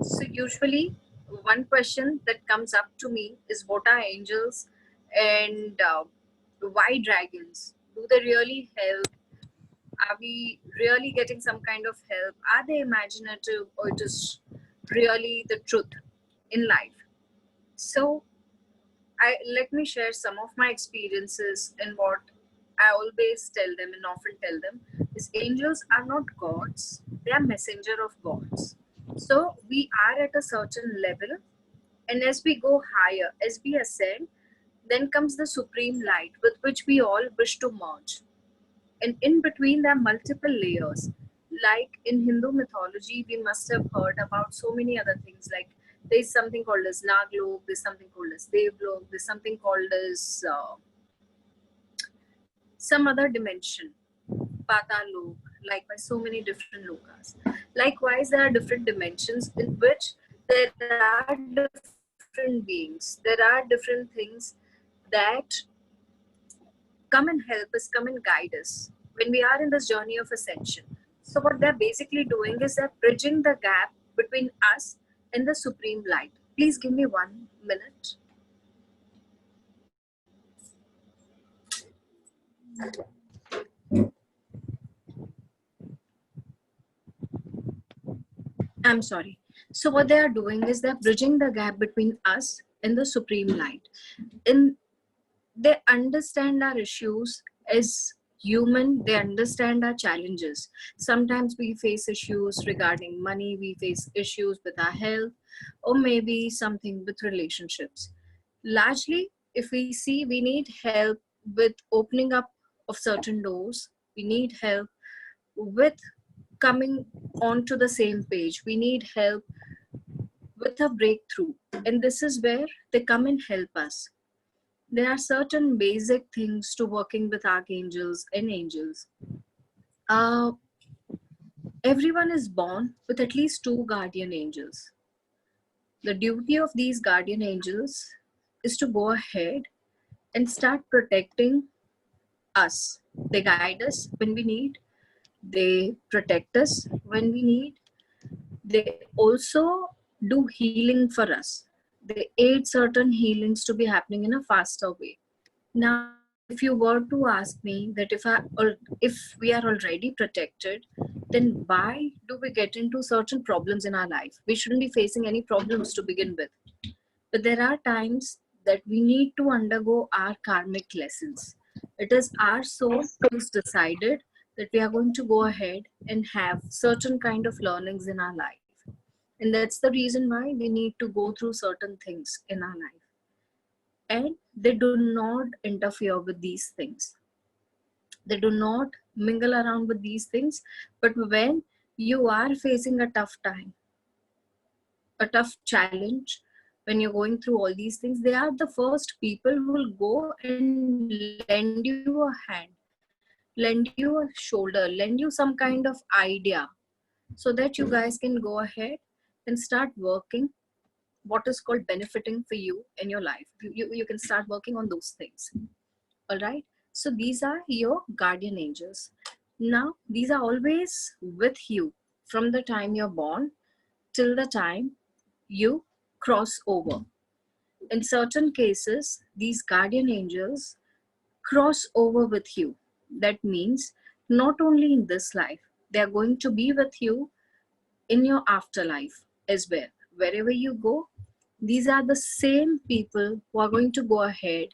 So usually one question that comes up to me is what are angels and why dragons? Do they really help? Are we really getting some kind of help? Are they imaginative or it is really the truth in life? So let me share some of my experiences and what I always tell them and often tell them is angels are not gods, they are messenger of gods. So we are at a certain level, and as we go higher, as we ascend, then comes the supreme light with which we all wish to merge. And in between, there are multiple layers. Like in Hindu mythology, we must have heard about so many other things. Like there's something called as Naglok, there's something called as Devlok, there's something called as some other dimension, Patalok, likewise, so many different lokas. Likewise, there are different dimensions in which there are different beings, there are different things that come and help us, come and guide us when we are in this journey of ascension. So, what they're basically doing is they're bridging the gap between us and the supreme light. Please give me 1 minute. I'm sorry. So, what they are doing is they're bridging the gap between us and the supreme light. In they understand our issues as human, they understand our challenges. Sometimes we face issues regarding money, we face issues with our health, or maybe something with relationships. Largely, if we see, we need help with opening up of certain doors, we need help with coming onto the same page, we need help with a breakthrough, and this is where they come and help us. There are certain basic things to working with archangels and angels. Uh, Everyone is born with at least two guardian angels. The duty of these guardian angels is to go ahead and start protecting us. They guide us when we need, they protect us when we need, they also do healing for us. They aid certain healings to be happening in a faster way. Now, if you were to ask me that if we are already protected, then why do we get into certain problems in our life? We shouldn't be facing any problems to begin with. But there are times that we need to undergo our karmic lessons. It is our soul who's decided that we are going to go ahead and have certain kind of learnings in our life. And that's the reason why we need to go through certain things in our life, and they do not interfere with these things, they do not mingle around with these things. But when you are facing a tough time, a tough challenge, when you're going through all these things, they are the first people who will go and lend you a hand, lend you a shoulder, lend you some kind of idea, so that you guys can go ahead and start working what is called benefiting for you in your life. You can start working on those things. All right. So these are your guardian angels. Now, these are always with you from the time you're born till the time you cross over. In certain cases, these guardian angels cross over with you. That means not only in this life, they are going to be with you in your afterlife as well. Wherever you go, these are the same people who are going to go ahead,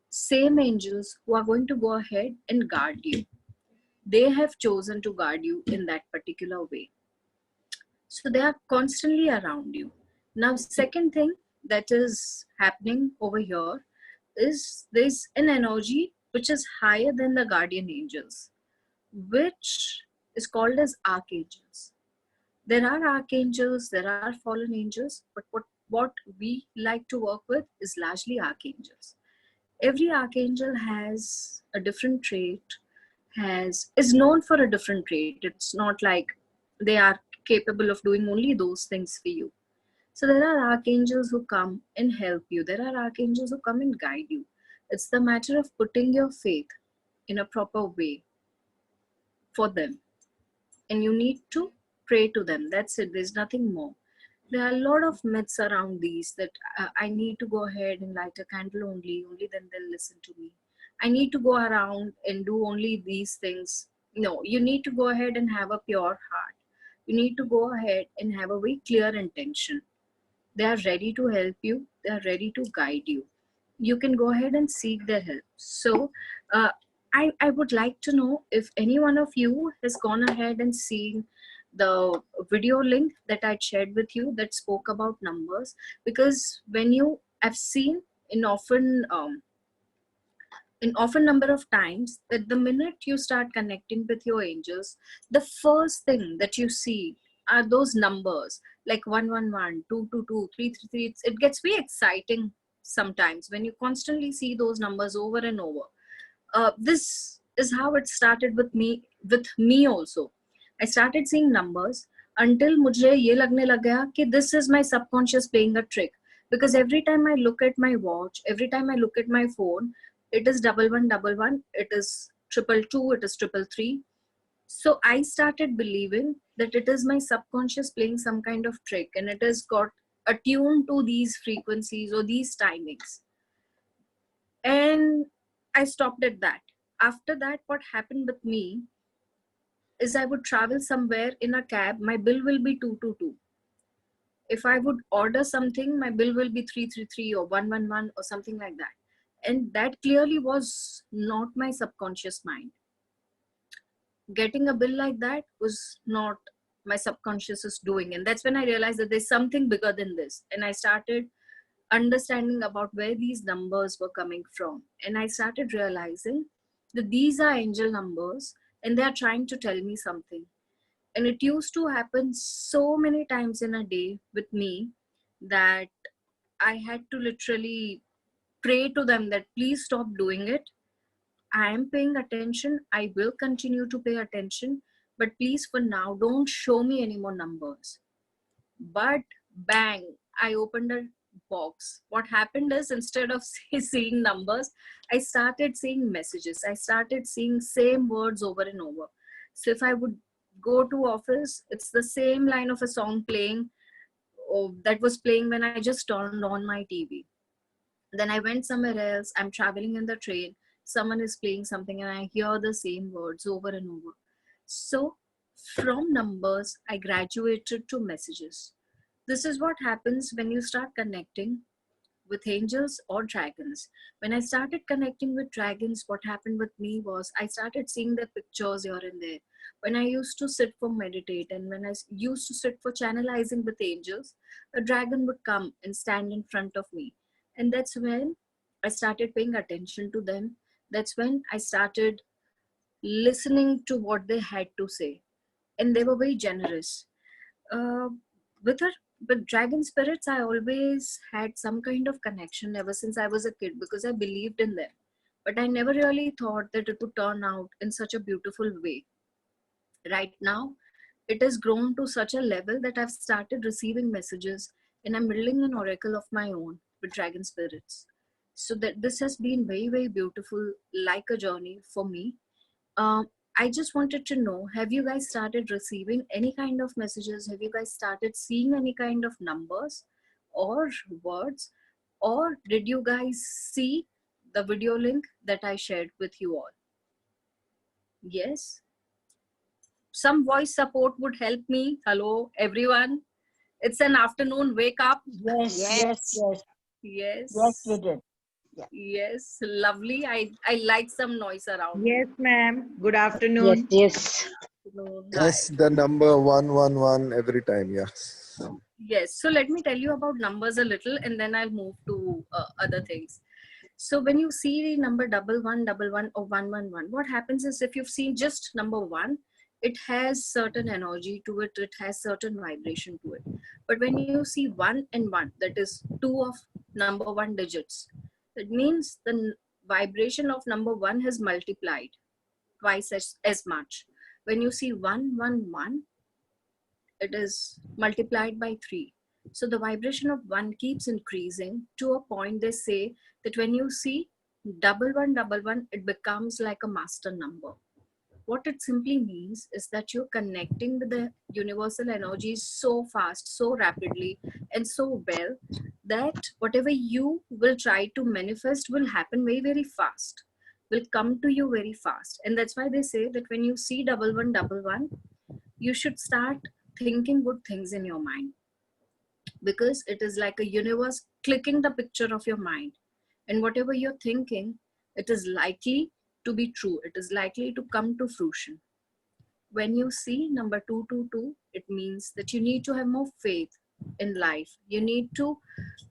same angels who are going to go ahead and guard you. They have chosen to guard you in that particular way. So they are constantly around you. Now, second thing that is happening over here is there's an energy which is higher than the guardian angels, which is called as archangels. There are archangels, there are fallen angels, but what we like to work with is largely archangels. Every archangel has a different trait, has is known for a different trait. It's not like they are capable of doing only those things for you. So there are archangels who come and help you, there are archangels who come and guide you. It's the matter of putting your faith in a proper way for them, and you need to pray to them. That's it, there's nothing more. there are a lot of myths around these, that I need to go ahead and light a candle only then they'll listen to me. I need to go around and do only these things. No, you need to go ahead and have a pure heart. You need to go ahead and have a very clear intention. They are ready to help you, they are ready to guide you. You can go ahead and seek their help. So uh, I would like to know if any one of you has gone ahead and seen the video link that I shared with you that spoke about numbers. Because when you have seen in often number of times that the minute you start connecting with your angels, the first thing that you see are those numbers like 111, 222, 333. It gets very exciting sometimes when you constantly see those numbers over and over. This is how it started with me also. I started seeing numbers until मुझे ये लगने लग गया कि this is my subconscious playing a trick. Because every time I look at my watch, every time I look at my phone, it is 1111, it is 222, it is 333. So I started believing that it is my subconscious playing some kind of trick, and it has got attuned to these frequencies or these timings. And I stopped at that. After that, what happened with me is I would travel somewhere in a cab, my bill will be 222. If I would order something, my bill will be 333 or 111 or something like that. And that clearly was not my subconscious mind. Getting a bill like that was not my subconscious is doing. And that's when I realized that there's something bigger than this. And I started understanding about where these numbers were coming from. And I started realizing that these are angel numbers and they are trying to tell me something. And it used to happen so many times in a day with me that I had to literally pray to them that please stop doing it. I am paying attention. I will continue to pay attention. But please, for now, don't show me any more numbers. But bang, I opened a box. What happened is, instead of seeing numbers, I started seeing messages. I started seeing same words over and over. So if I would go to office, it's the same line of a song playing, or that was playing when I just turned on my TV. Then I went somewhere else, I'm traveling in the train, someone is playing something and I hear the same words over and over. So from numbers, I graduated to messages. This is what happens when you start connecting with angels or dragons. When I started connecting with dragons, what happened with me was I started seeing the pictures here and there. When I used to sit for meditate and when I used to sit for channelizing with angels, a dragon would come and stand in front of me. And that's when I started paying attention to them. That's when I started listening to what they had to say. And they were very generous. Uh, with her, with dragon spirits, I always had some kind of connection ever since I was a kid because I believed in them. But I never really thought that it would turn out in such a beautiful way. Right now, it has grown to such a level that I've started receiving messages and I'm building an oracle of my own with dragon spirits. So that this has been very, very beautiful, like a journey for me. um, I just wanted to know, have you guys started receiving any kind of messages? Have you guys started seeing any kind of numbers or words? Or did you guys see the video link that I shared with you all? Yes. Some voice support would help me. Hello, everyone. It's an afternoon wake up. Yes, yes, Yes. yes. Yes, we Yes. did. Yes. Lovely. I like some noise around me. Yes, ma'am. Good Yes, afternoon. yes. Hi. Yes, the number 111 every time. Yes. Yes. So let me tell you about numbers a little and then I'll move to other things. So when you see the number 1111 or 111, what happens is if you've seen just number one, it has certain energy to it, it has certain vibration to it. But when you see one and one, that is two of number one digits, it means the vibration of number one has multiplied twice as much. When you see 111, it is multiplied by 3. So the vibration of 1 keeps increasing to a point they say that when you see 1111, it becomes like a master number. What it simply means is that you're connecting with the universal energy so fast, so rapidly, and so well that whatever you will try to manifest will happen very, very fast, will come to you very fast. And that's why they say that when you see 1111, you should start thinking good things in your mind, because it is like a universe clicking the picture of your mind. And whatever you're thinking, it is likely to be true, it is likely to come to fruition. When you see number 222, it means that you need to have more faith in life. You need to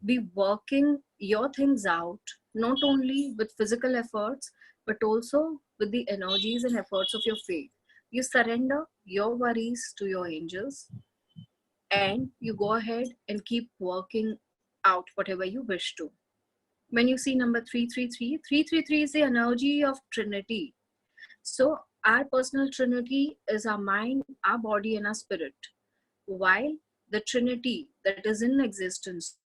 be working your things out, not only with physical efforts, but also with the energies and efforts of your faith. You surrender your worries to your angels, and you go ahead and keep working out whatever you wish to. When you see number 333, 333 is the energy of Trinity. So our personal Trinity is our mind, our body, and our spirit. While the Trinity that is in existence,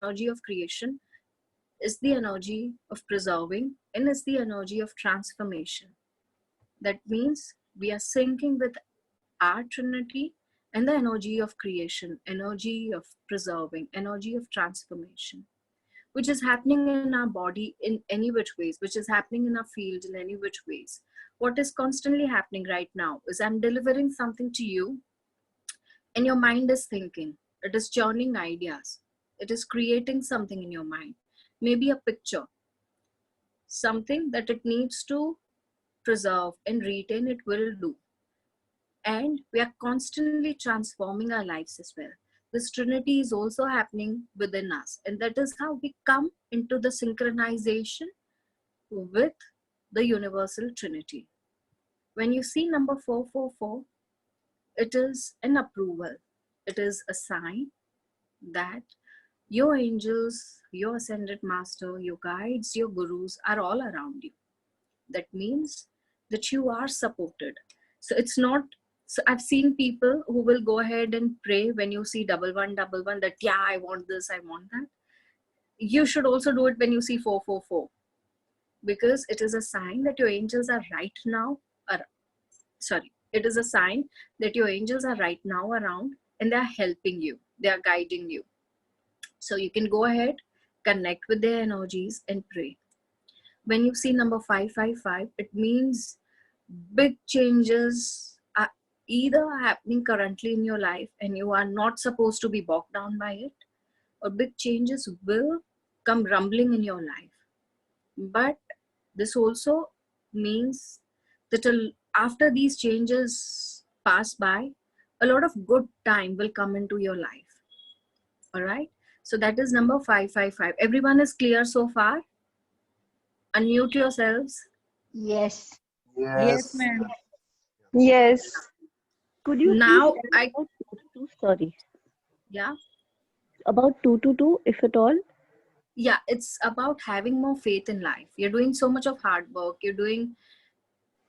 energy of creation, is the energy of preserving and is the energy of transformation. That means we are syncing with our Trinity and the energy of creation, energy of preserving, energy of transformation, which is happening in our body in any which ways, which is happening in our field in any which ways. What is constantly happening right now is I'm delivering something to you, and your mind is thinking, it is churning ideas, it is creating something in your mind, maybe a picture, something that it needs to preserve and retain, it will do. And we are constantly transforming our lives as well. This Trinity is also happening within us, and that is how we come into the synchronization with the universal Trinity. When you see number 444, it is an approval, it is a sign that your angels, your ascended master, your guides, your gurus are all around you. That means that you are supported. So it's not, so I've seen people who will go ahead and pray when you see 1111 that, yeah, I want this, I want that. You should also do it when you see 444, because it is a sign that your angels are right now, sorry, it is a sign that your angels are right now around and they are helping you, they are guiding you. So you can go ahead, connect with their energies and pray. When you see number 555, it means big changes are either happening currently in your life and you are not supposed to be bogged down by it, or big changes will come rumbling in your life. But this also means that after these changes pass by, a lot of good time will come into your life. All right. So that is number 555. Everyone is clear so far? Unmute yourselves. Yes. Yes, Yes. ma'am. Yes. Could you please Now tell about 222? Sorry. yeah. About 222, if at all? Yeah, it's about having more faith in life. You're doing so much of hard work, you're doing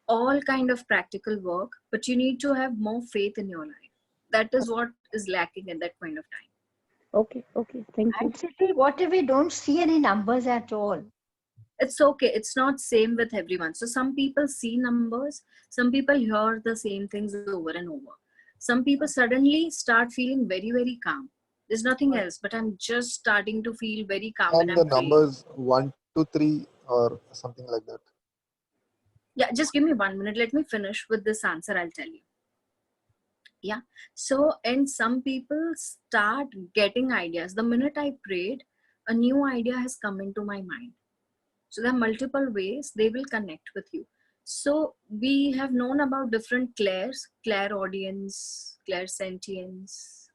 all kind of practical work, but you need to have more faith in your life. That is what is lacking at that point of time. Okay, okay. Thank you. Actually, what if we don't see any numbers at all? It's okay, it's not same with everyone. So some people see numbers, some people hear the same things over and over. Some people suddenly start feeling very, very calm. There's nothing else, but I'm just starting to feel very calm when And the I'm praying. numbers 1, 2, 3 or something like that. Yeah, just give me 1 minute, let me finish with this answer, I'll tell you. Yeah. So, and some people start getting ideas. The minute I prayed, a new idea has come into my mind. So there are multiple ways they will connect with you. So we have known about different clairs, clairaudience, clairsentience.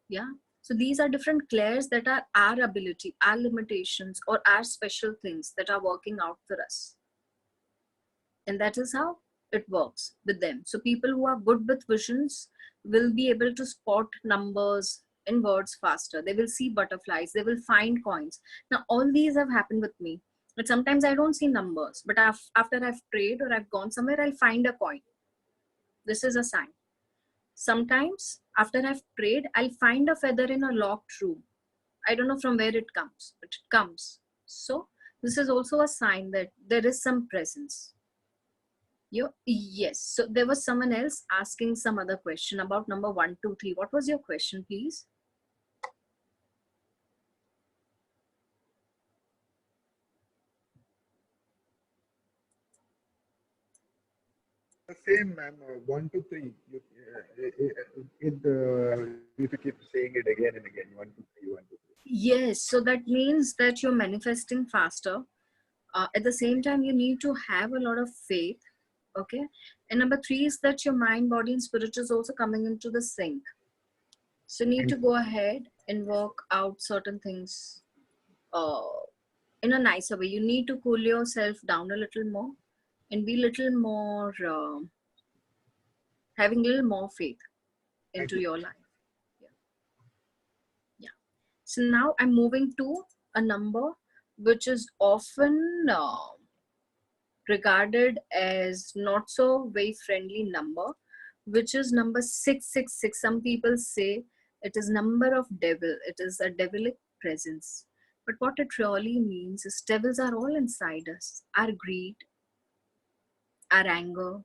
Yeah. So these are different clairs that are our ability, our limitations, or our special things that are working out for us. And that is how it works with them. So people who are good with visions will be able to spot numbers in words faster. They will see butterflies, they will find coins. Now all these have happened with me, but sometimes I don't see numbers, but after I've prayed or I've gone somewhere, I'll find a coin. This is a sign. Sometimes after I've prayed, I'll find a feather in a locked room. I don't know from where it comes, but it comes. So this is also a sign that there is some presence. Yes. So there was someone else asking some other question about number 1, 2, 3. What was your question, please? The same, ma'am. 1, 2, 3. You have to keep saying it again and again. 1, 2, 3, 1, 2, 3. Yes. So that means that you're manifesting faster. At the same time, you need to have a lot of faith. Okay. And number 3 is that your mind, body, and spirit is also coming into the sync. So you need to go ahead and work out certain things in a nicer way. You need to cool yourself down a little more and be a little more, having a little more faith into your life. Yeah. So now I'm moving to a number which is often regarded as not so very friendly number, which is number 666. Some people say it is number of devil. It is a devilic presence. But what it really means is devils are all inside us. Our greed, our anger,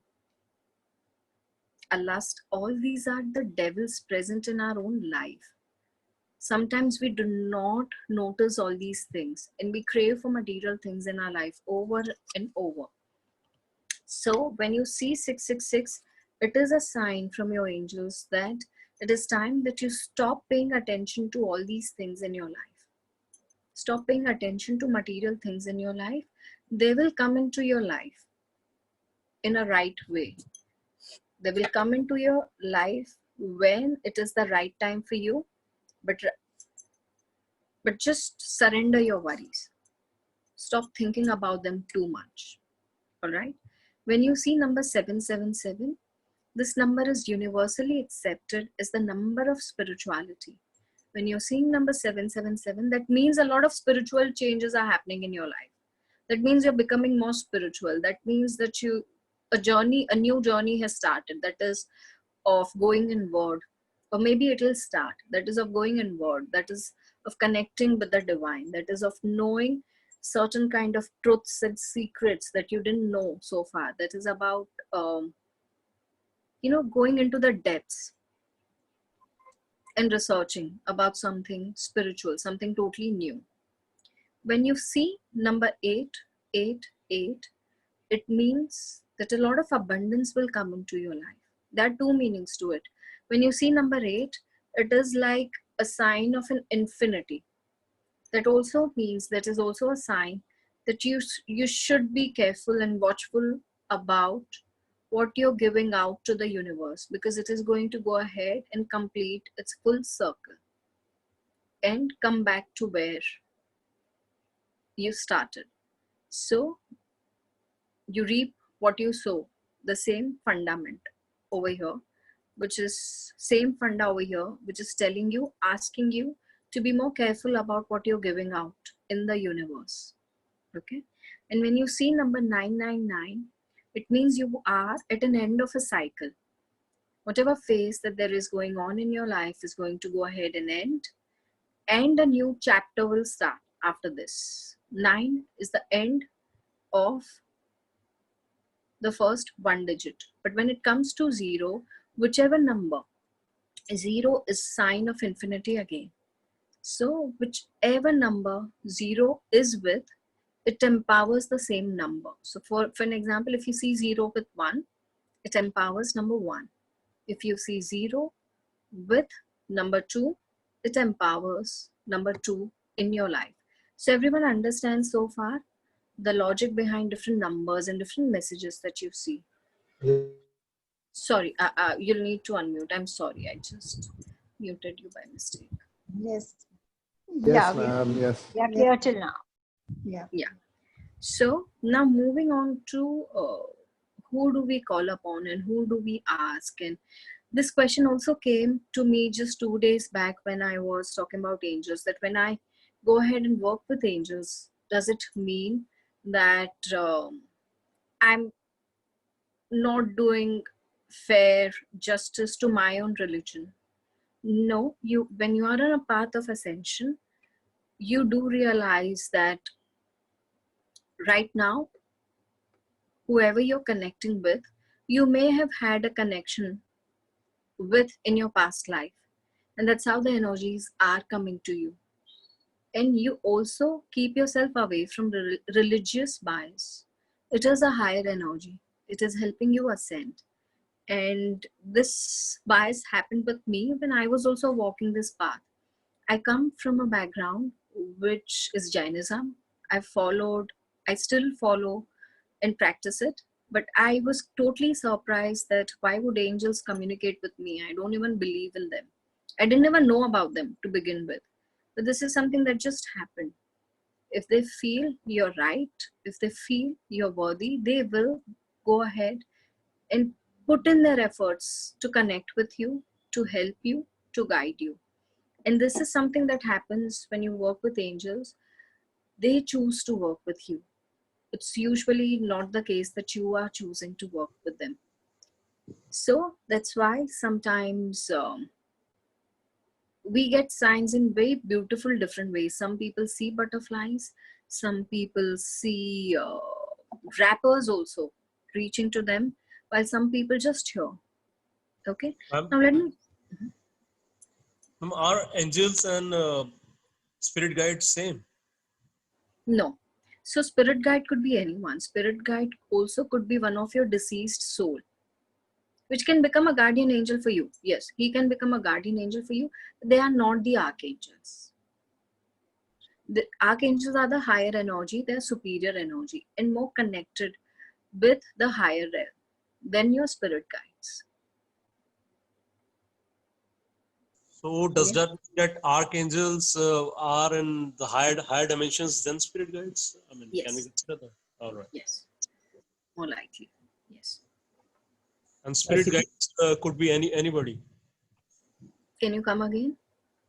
our lust, all these are the devils present in our own life. Sometimes we do not notice all these things and we crave for material things in our life over and over. So when you see 666, it is a sign from your angels that it is time that you stop paying attention to all these things in your life. Stop paying attention to material things in your life. They will come into your life in a right way. They will come into your life when it is the right time for you, but just surrender your worries. Stop thinking about them too much. All right. When you see number 777, this number is universally accepted as the number of spirituality. When you're seeing number 777, that means a lot of spiritual changes are happening in your life. That means you're becoming more spiritual. That means that a new journey has started. That is of going inward, or maybe it will start. That is of going inward. That is of connecting with the divine. That is of knowing certain kind of truths and secrets that you didn't know so far. That is about going into the depths and researching about something spiritual, something totally new. When you see number 888, it means that a lot of abundance will come into your life. There are two meanings to it. When you see number 8, it is like a sign of an infinity. That also means that is also a sign that you should be careful and watchful about what you're giving out to the universe, because it is going to go ahead and complete its full circle and come back to where you started. So you reap what you sow. The same fundament over here, which is same funda over here, which is telling you, asking you to be more careful about what you're giving out in the universe. Okay. And when you see number 999, it means you are at an end of a cycle. Whatever phase that there is going on in your life is going to go ahead and end, and a new chapter will start after this. 9 is the end of the first one digit. But when it comes to 0, whichever number, 0 is sign of infinity again. So whichever number 0 is with, it empowers the same number. So for an example, if you see 0 with 1, it empowers number 1. If you see 0 with number 2, it empowers number 2 in your life. So everyone understands so far the logic behind different numbers and different messages that you see. Sorry, you'll need to unmute. I'm sorry, I just muted you by mistake. Yes. Yes, Yeah, ma'am. Yes. we are clear till now. Yeah. Yeah. So now moving on to who do we call upon and who do we ask? And this question also came to me just 2 days back when I was talking about angels, that when I go ahead and work with angels, does it mean that I'm not doing fair justice to my own religion? No, when you are on a path of ascension, you do realize that right now whoever you're connecting with, you may have had a connection with in your past life, and that's how the energies are coming to you. And you also keep yourself away from religious bias. It is a higher energy, it is helping you ascend. And this bias happened with me when I was also walking this path. I come from a background which is Jainism. I still follow and practice it, but I was totally surprised that why would angels communicate with me? I don't even believe in them. I didn't even know about them to begin with. But this is something that just happened. If they feel you're right, if they feel you're worthy, they will go ahead and put in their efforts to connect with you, to help you, to guide you. And this is something that happens when you work with angels. They choose to work with you. It's usually not the case that you are choosing to work with them. So that's why sometimes we get signs in very beautiful different ways. Some people see butterflies, some people see rappers also reaching to them, while some people just hear. Okay, now let me. Are angels and spirit guides same? No. So spirit guide could be anyone. Spirit guide also could be one of your deceased soul, which can become a guardian angel for you. Yes, he can become a guardian angel for you. They are not the archangels. The archangels are the higher energy, they're superior energy and more connected with the higher realm than your spirit guides. So does that mean that archangels are in the higher dimensions than spirit guides? I mean, Yes. Can we consider that? All right. Yes, more likely. Yes. And spirit guides could be anybody. Can you come again?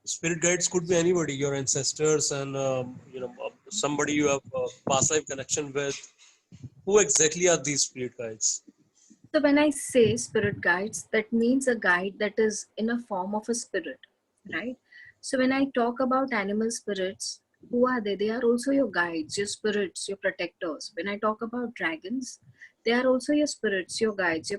Spirit guides could be anybody, your ancestors and somebody you have past life connection with. Who exactly are these spirit guides? So when I say spirit guides, that means a guide that is in a form of a spirit, right? So when I talk about animal spirits, who are they? They are also your guides, your spirits, your protectors. When I talk about dragons, they are also your spirits, your guides, your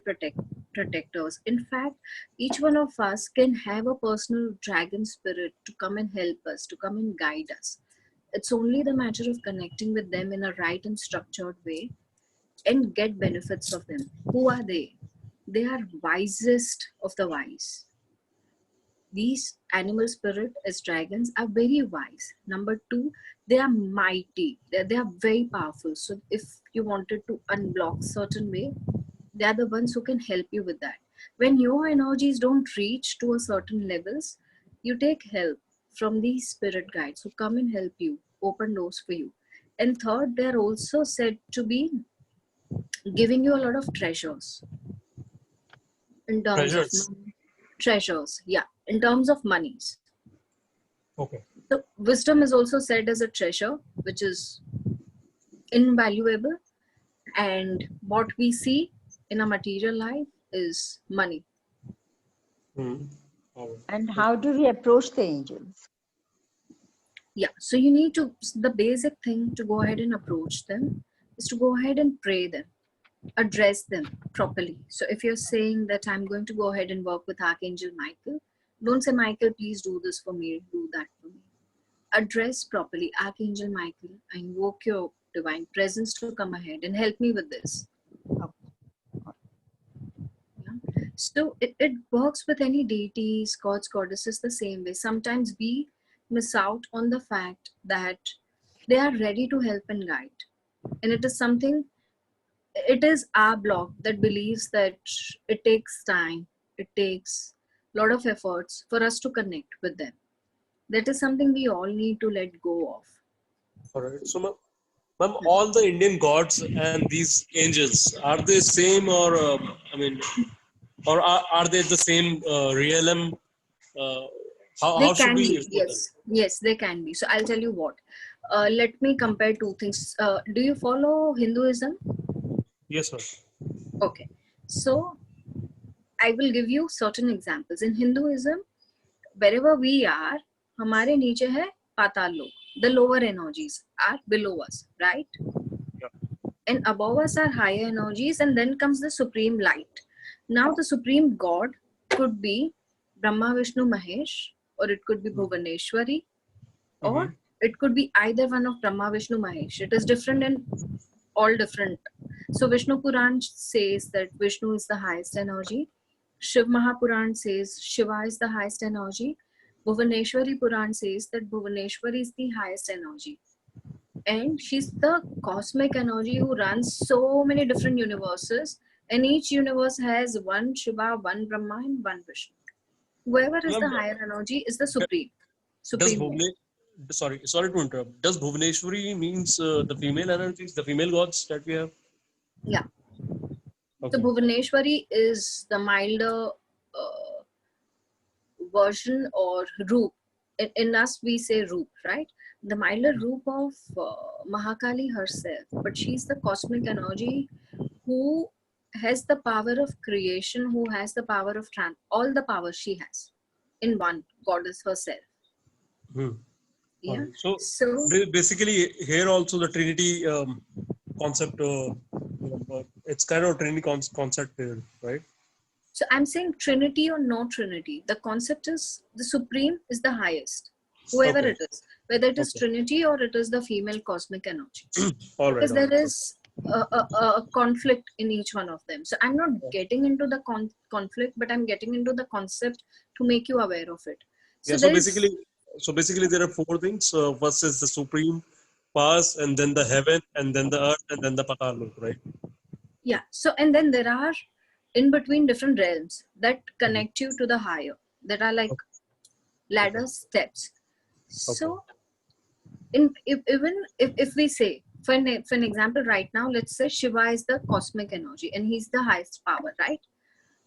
protectors. In fact, each one of us can have a personal dragon spirit to come and help us, to come and guide us. It's only the matter of connecting with them in a right and structured way and get benefits of them. Who are they? They are wisest of the wise. These animal spirit as dragons are very wise. Number two, they are mighty. They are very powerful. So if you wanted to unblock certain way, they are the ones who can help you with that. When your energies don't reach to a certain levels, you take help from these spirit guides who come and help you, open doors for you. And third, they're also said to be giving you a lot of treasures in terms of Treasures. money. Treasures, yeah, in terms of monies. Okay. So wisdom is also said as a treasure, which is invaluable. And what we see in a material life is money. Hmm. All right. And how do we approach the angels? Yeah, so you need to, the basic thing to go ahead and approach them is to go ahead and pray them, address them properly. So if you're saying that I'm going to go ahead and work with Archangel Michael, don't say, Michael, please do this for me, do that for me. Address properly, Archangel Michael, I invoke your divine presence to come ahead and help me with this. Yeah. So it works with any deities, gods, goddesses the same way. Sometimes we miss out on the fact that they are ready to help and guide. And it is something, it is our block that believes that it takes time, it takes a lot of efforts for us to connect with them. That is something we all need to let go of. All right. So, ma'am, all the Indian gods and these angels, are they same or or are they the same realm? Uh, They how should can we be, view them? yes, they can be. So I'll tell you what. Let me compare two things. Do you follow Hinduism? Yes, ma'am. Okay. So I will give you certain examples. In Hinduism, wherever we are, हमारे नीचे है पाताल लोक. The lower energies are below us, right? Yeah. and above us are higher energies, and then comes the supreme light. Now the supreme god could be Brahma, Vishnu, Mahesh, or it could be Bhuvaneshwari, or Mhm. it could be either one of Brahma, Vishnu, Mahesh. It is different in all different. So Vishnu Puran says that Vishnu is the highest energy. Shiv Mahapuran says Shiva is the highest energy. Bhuvaneshwari Puran says that Bhuvaneshwari is the highest energy. And she's the cosmic energy who runs so many different universes. And each universe has one Shiva, one Brahma, and one Vishnu. Whoever is the Ma'am, higher energy is the supreme. does Supreme God. sorry to interrupt. Does Bhuvaneshwari means the female energies, the female gods that we have? Yeah. So Okay. Bhuvaneshwari is the milder version or roop. In us, we say roop, right? The milder roop of Mahakali herself. But she's the cosmic energy who has the power of creation, who has the power of all the power she has in one goddess herself. Hmm. Yeah. Alright. So So basically, here also the Trinity concept. It's kind of a Trinity concept here, right? So I'm saying Trinity or no Trinity. The concept is the Supreme is the highest, whoever Okay. it is, whether it is Okay. Trinity or it is the female cosmic energy. All right. Because there is a conflict in each one of them. So I'm not getting into the conflict, but I'm getting into the concept to make you aware of it. So Yeah. there is, So basically, there are four things. First is the supreme pass, and then the heaven, and then the earth, and then the patal, right? yeah. So, and then there are in between different realms that connect you to the higher, that are like ladder steps. So if we say for an example right now, let's say Shiva is the cosmic energy and he's the highest power, right?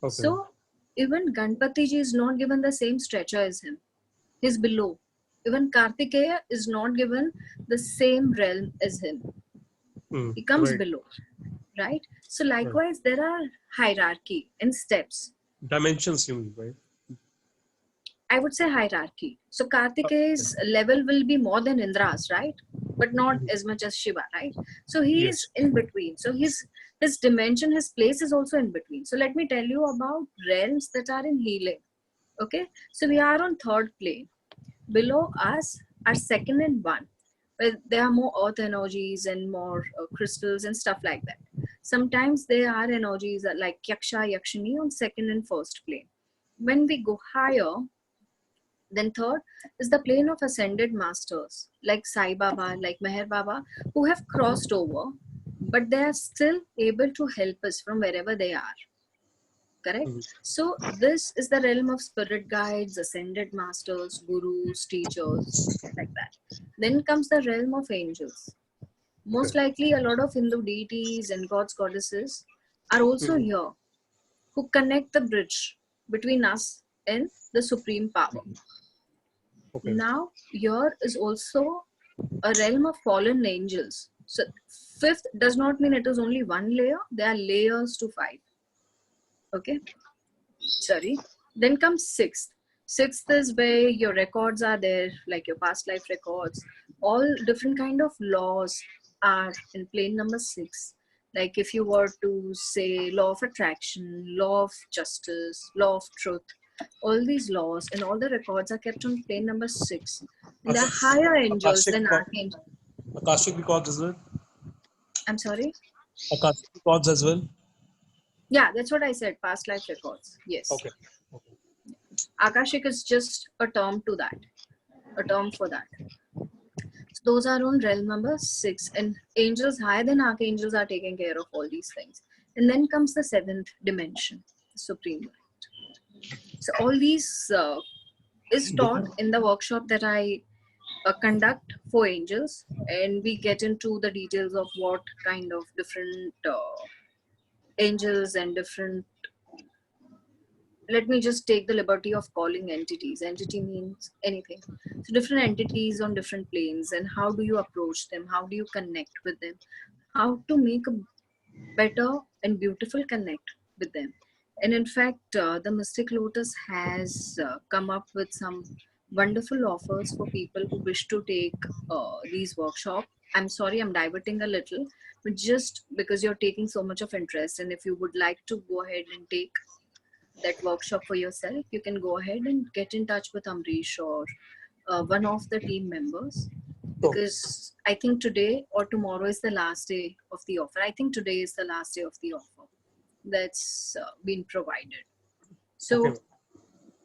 Okay. So even Ganpati ji is not given the same stretcher as him, he's below. Even Kartikeya is not given the same realm as him, he comes Right. below, right? So likewise there are hierarchy and steps. Dimensions, you mean, right? I would say hierarchy. So Kartikeya's level will be more than Indra's, right? But not as much as Shiva, right? So he is Yes. in between. So his dimension, his place is also in between. So let me tell you about realms that are in healing. Okay, so we are on third plane. Below us are second and one, where there are more earth energies and more crystals and stuff like that. Sometimes there are energies like Yaksha, Yakshini on second and first plane. When we go higher, then third is the plane of ascended masters like Sai Baba, like Meher Baba, who have crossed over, but they are still able to help us from wherever they are. Correct? So this is the realm of spirit guides, ascended masters, gurus, teachers, like that. Then comes the realm of angels. Most likely a lot of Hindu deities and gods, goddesses are also here, who connect the bridge between us and the supreme power. Okay. Now, here is also a realm of fallen angels. So, fifth does not mean it is only one layer, there are layers to five. Okay, sorry. Then comes sixth. Sixth is where your records are there, like your past life records. All different kind of laws are in plane number six. Like if you were to say law of attraction, law of justice, law of truth, all these laws and all the records are kept on plane number six. And they're higher angels than archangels. Akashic records as well. I'm sorry? Akashic records as well. Yeah, that's what I said. Past life records. Yes. Okay. Akashic is just a term to that. A term for that. So those are on realm number six. And angels higher than archangels are taking care of all these things. And then comes the seventh dimension, the supreme light. So all these is taught in the workshop that I conduct for angels, and we get into the details of what kind of different angels and different, let me just take the liberty of calling entities. Entity means anything. So different entities on different planes, and how do you approach them, how do you connect with them, how to make a better and beautiful connect with them. And in fact, the Mystic Lotus has come up with some wonderful offers for people who wish to take these workshops. I'm sorry, I'm diverting a little, but just because you're taking so much of interest, and if you would like to go ahead and take that workshop for yourself, you can go ahead and get in touch with Amrish or one of the team members, because I think today or tomorrow is the last day of the offer. I think today is the last day of the offer that's been provided. So Okay.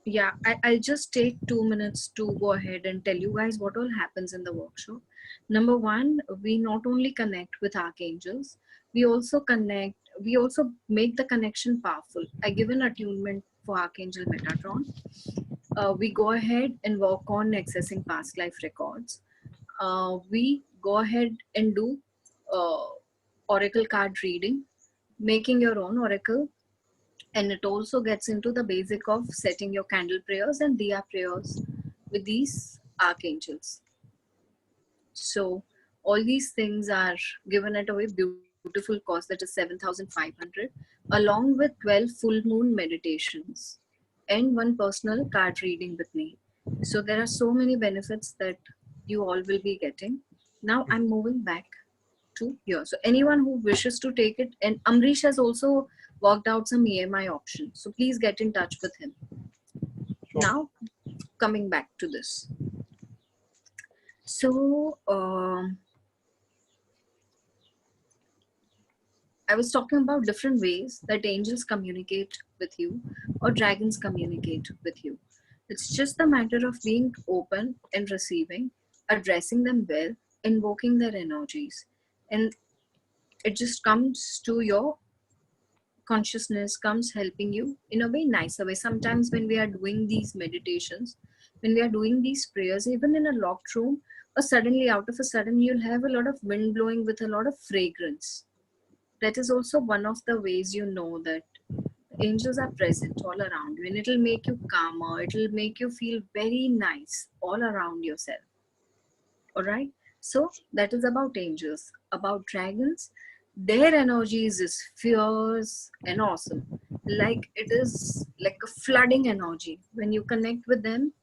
yeah, I'll just take 2 minutes to go ahead and tell you guys what all happens in the workshop. Number one, we not only connect with archangels, we also make the connection powerful. I give an attunement for Archangel Metatron. We go ahead and work on accessing past life records. We go ahead and do oracle card reading, making your own oracle, and it also gets into the basic of setting your candle prayers and diya prayers with these archangels. So all these things are given at a very beautiful cost, that is 7,500, along with 12 full moon meditations and one personal card reading with me. So there are so many benefits that you all will be getting. Now I'm moving back to here. So anyone who wishes to take it, and Amrish has also worked out some EMI options. So please get in touch with him. Sure. Now coming back to this. So I was talking about different ways that angels communicate with you or dragons communicate with you. It's just a matter of being open and receiving, addressing them well, invoking their energies. And it just comes to your consciousness, comes helping you in a very nicer way. Sometimes when we are doing these meditations, when we are doing these prayers, even in a locked room, or suddenly out of a sudden you'll have a lot of wind blowing with a lot of fragrance. That is also one of the ways you know that angels are present all around you, and it'll make you calmer, it'll make you feel very nice all around yourself. All right, so that is about angels. About dragons, their energies is fierce and awesome. Like it is like a flooding energy. When you connect with them,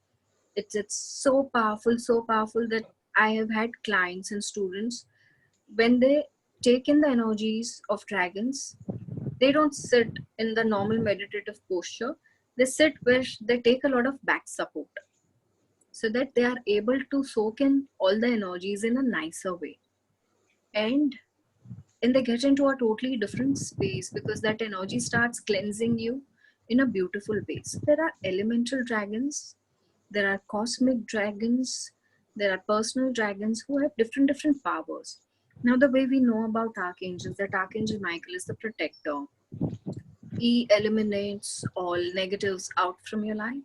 it's so powerful that I have had clients and students, when they take in the energies of dragons, they don't sit in the normal meditative posture. They sit where they take a lot of back support, so that they are able to soak in all the energies in a nicer way. And they get into a totally different space, because that energy starts cleansing you in a beautiful way. So there are elemental dragons, there are cosmic dragons, there are personal dragons who have different powers. Now the way we know about archangels, that Archangel Michael is the protector. He eliminates all negatives out from your life.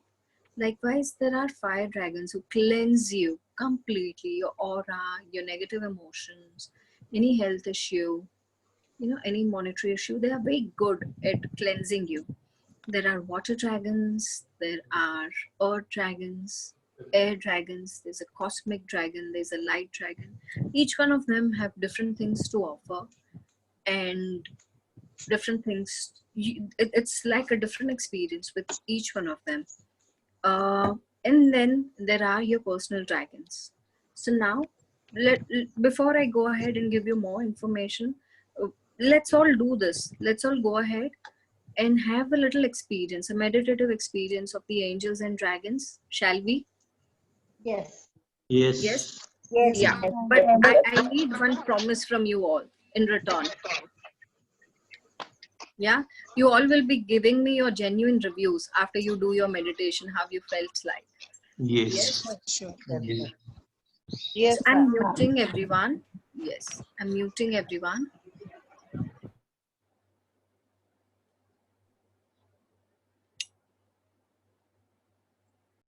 Likewise, there are fire dragons who cleanse you completely, your aura, your negative emotions, any health issue, any monetary issue. They are very good at cleansing you. There are water dragons, there are earth dragons, air dragons, there's a cosmic dragon, there's a light dragon. Each one of them have different things to offer, and different things. It's like a different experience with each one of them. And then there are your personal dragons. So now, before I go ahead and give you more information, let's all do this. Let's all go ahead and have a little experience, a meditative experience of the angels and dragons. Shall we? Yes. Yes. Yes? Yes. Yeah. yes. But I need one promise from you all in return. Yeah? You all will be giving me your genuine reviews after you do your meditation, how you felt like. Yes. Sure. Yes. Yes. I'm muting everyone. Yes, I'm muting everyone.